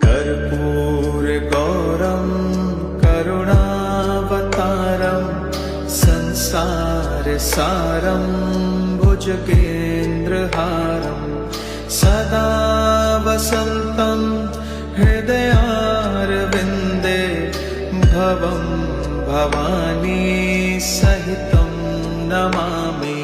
कर्पूरगौरं करुणावतारं संसारसारं भुजगेन्द्रहारं सदा वसन्तं हृदयारविन्दे भवं भवानी सहितं नमामि।